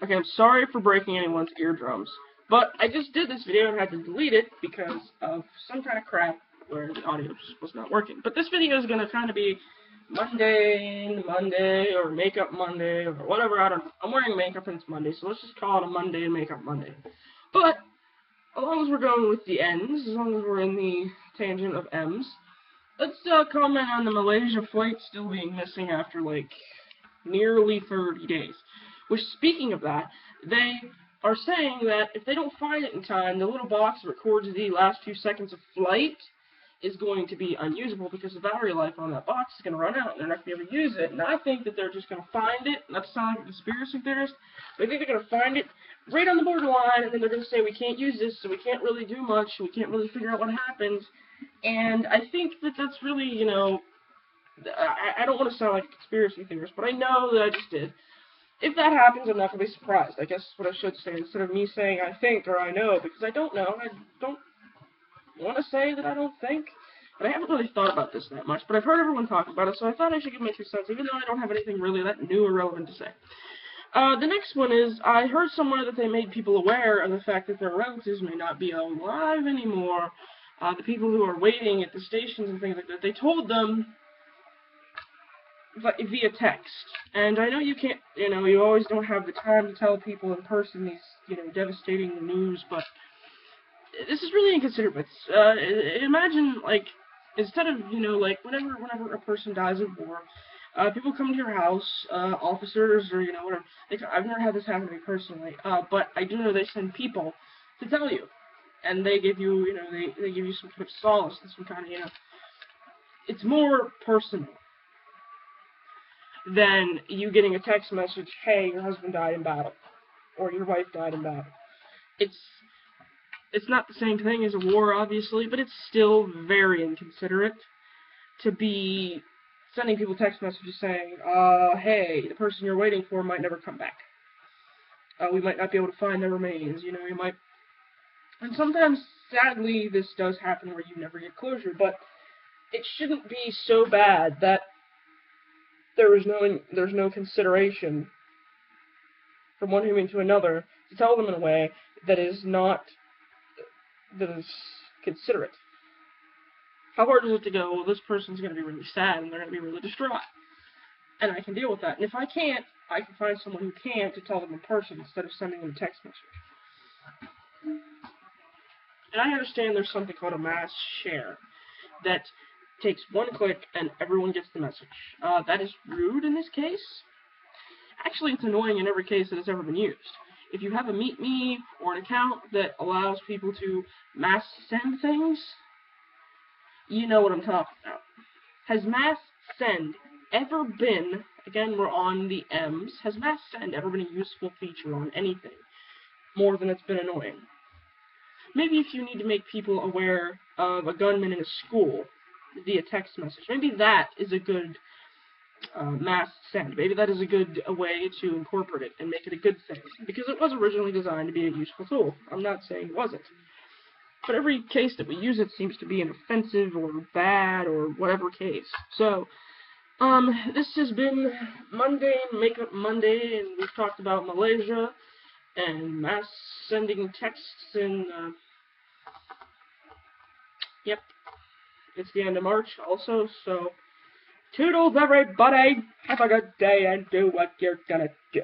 Okay, I'm sorry for breaking anyone's eardrums, but I just did this video and had to delete it because of some kind of crap where the audio just was not working. But this video is going to kind of be Mundane Monday or Makeup Monday or whatever, I don't know. I'm wearing makeup and it's Monday, so let's just call it a Mundane Makeup Monday. But, as long as we're going with the N's, as long as we're in the tangent of M's, let's comment on the Malaysia flight still being missing after, like, nearly 30 days. Which, speaking of that, they are saying that if they don't find it in time, the little box that records the last few seconds of flight is going to be unusable because the battery life on that box is going to run out and they're not going to be able to use it. And I think that they're just going to find it, not to sound like a conspiracy theorist, but I think they're going to find it right on the borderline, and then they're going to say, we can't use this, so we can't really do much, we can't really figure out what happens. And I think that that's really, you know, I don't want to sound like a conspiracy theorist, but I know that I just did. If that happens, I'm not going to be surprised. I guess what I should say, instead of me saying I think or I know, because I don't know. I don't want to say that I don't think, but I haven't really thought about this that much. But I've heard everyone talk about it, so I thought I should give my 2 cents, even though I don't have anything really that new or relevant to say. The next one is, I heard somewhere that they made people aware of the fact that their relatives may not be alive anymore. The people who are waiting at the stations and things like that, they told them via text. And I know you can't, you know, you always don't have the time to tell people in person these, you know, devastating news, but this is really inconsiderate. Imagine, like, instead of, you know, like, whenever a person dies of war, people come to your house, officers, or, you know, whatever. I've never had this happen to me personally, but I do know they send people to tell you. And they give you, you know, they give you some kind of solace and some kind of, you know, it's more personal than you getting a text message, hey, your husband died in battle, or your wife died in battle. It's not the same thing as a war, obviously, but it's still very inconsiderate to be sending people text messages saying, hey, the person you're waiting for might never come back. We might not be able to find their remains, you know, you might... And sometimes, sadly, this does happen where you never get closure, but it shouldn't be so bad that there's no consideration from one human to another to tell them in a way that is considerate. How hard is it to go, well, this person's going to be really sad and they're going to be really distraught, and I can deal with that. And if I can't, I can find someone who can to tell them in person instead of sending them a text message. And I understand there's something called a mass share that takes one click and everyone gets the message. That is rude in this case. Actually, it's annoying in every case that it's ever been used. If you have a Meet Me or an account that allows people to mass send things, you know what I'm talking about. Has mass send ever been, again we're on the M's, has mass send ever been a useful feature on anything more than it's been annoying? Maybe if you need to make people aware of a gunman in a school via text message, maybe that is a good mass send. Maybe that is a good way to incorporate it and make it a good thing, because it was originally designed to be a useful tool. I'm not saying it wasn't. But every case that we use it seems to be an offensive or bad or whatever case. So, this has been Mundane Makeup Monday, and we've talked about Malaysia and mass sending texts and, yep, it's the end of March also, so toodles everybody, have a good day and do what you're gonna do.